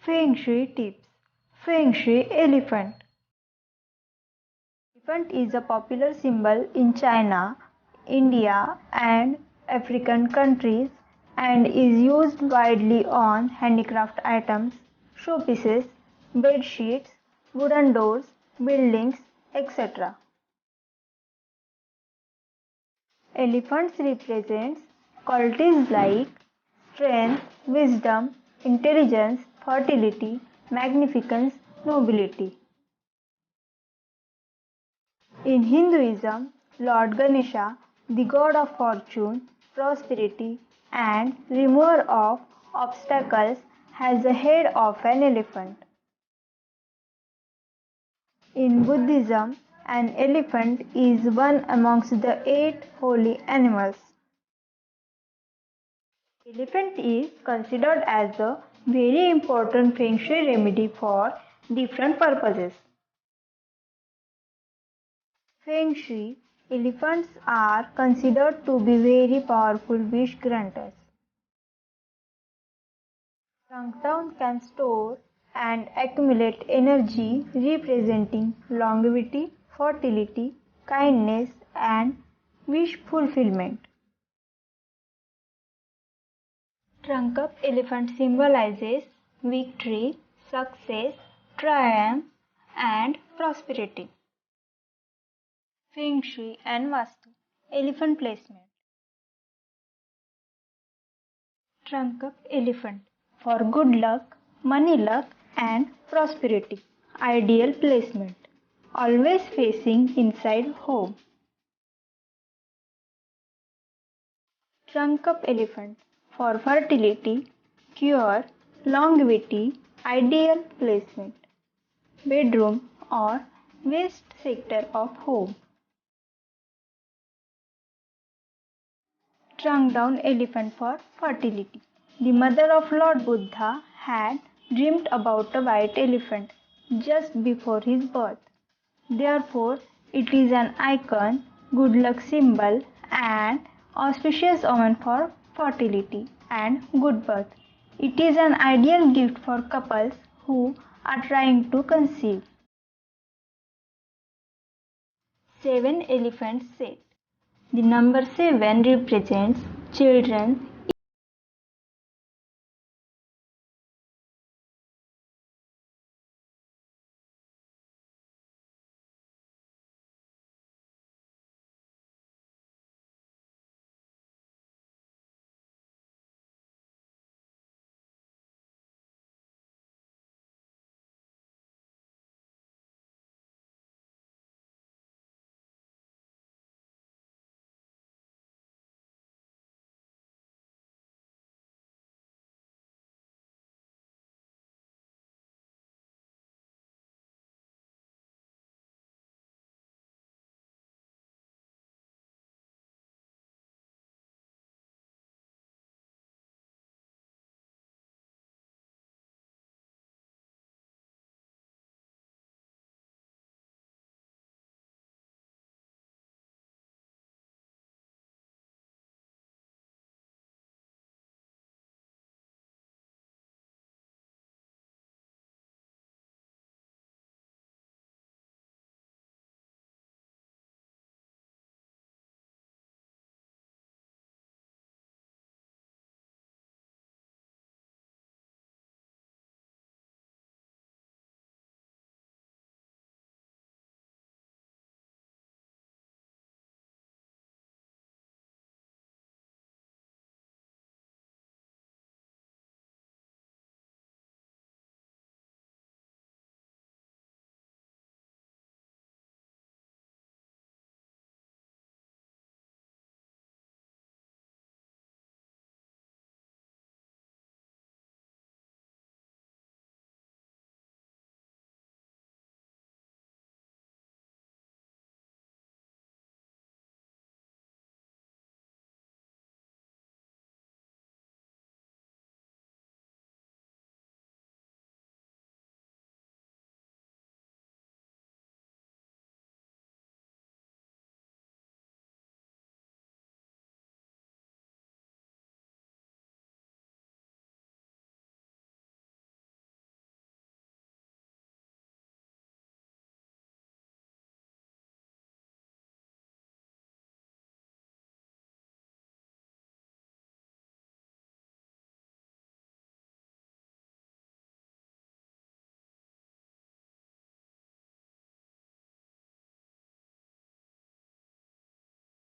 Feng Shui tips. Feng Shui elephant. Elephant is a popular symbol in China, India, and African countries and is used widely on handicraft items, showpieces, bed sheets, wooden doors, buildings, etc. Elephants represents qualities like strength, wisdom, intelligence, fertility, magnificence, nobility. In Hinduism, Lord Ganesha, the god of fortune, prosperity, and remover of obstacles, has the head of an elephant. In Buddhism, an elephant is one amongst the 8 holy animals. Elephant is considered as a very important feng shui remedy for different purposes. Feng Shui, elephants are considered to be very powerful wish granters. Trunk can store and accumulate energy representing longevity, fertility, kindness, and wish fulfillment. Trunk up elephant symbolizes victory, success, triumph, and prosperity. Feng Shui and Vastu. Elephant placement. Trunk up elephant for good luck, money luck, and prosperity. Ideal placement. Always facing inside home. Trunk up elephant for fertility, cure, longevity. Ideal placement. Bedroom or west sector of home. Trunk down elephant for fertility. The mother of Lord Buddha had dreamed about a white elephant just before his birth. Therefore, it is an icon, good luck symbol, and auspicious omen for fertility and good birth. It is an ideal gift for couples who are trying to conceive. 7 elephants set. The number 7 represents children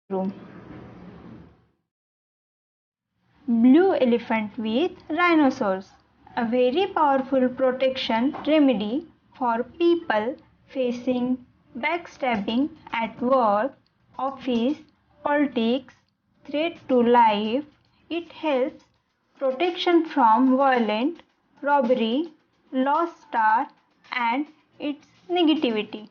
room. Blue elephant with rhinoceros. A very powerful protection remedy for people facing backstabbing at work, office, politics, threat to life. It helps protection from violent, robbery, lost star, and its negativity.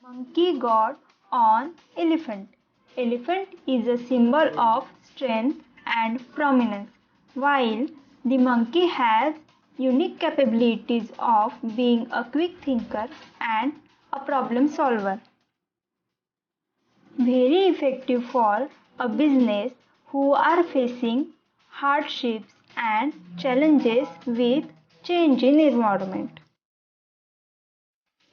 Monkey god on elephant. Elephant is a symbol of strength and prominence, while the monkey has unique capabilities of being a quick thinker and a problem solver. Very effective for a business who are facing hardships and challenges with change in environment.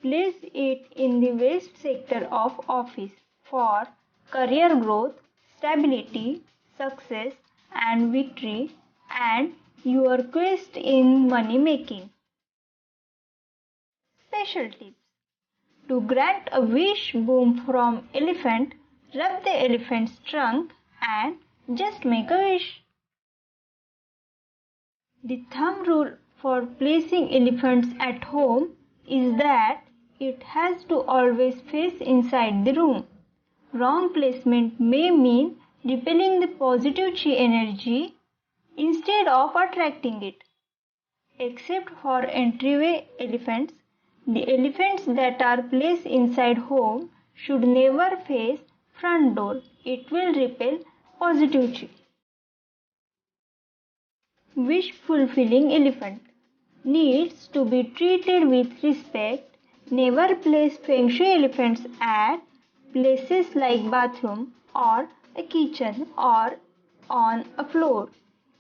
Place it in the waste sector of office for career growth, stability, success and victory and your quest in money making. Special tips. To grant a wish boom from elephant, rub the elephant's trunk and just make a wish. The thumb rule for placing elephants at home is that it has to always face inside the room. Wrong placement may mean repelling the positive chi energy instead of attracting it. Except for entryway elephants, the elephants that are placed inside home should never face front door. It will repel positive chi. Wish fulfilling elephant needs to be treated with respect. Never place feng shui elephants at places like bathroom or a kitchen or on a floor.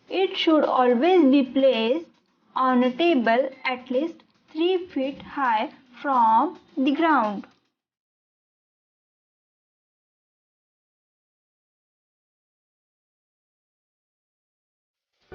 It should always be placed on a table at least 3 feet high from the ground.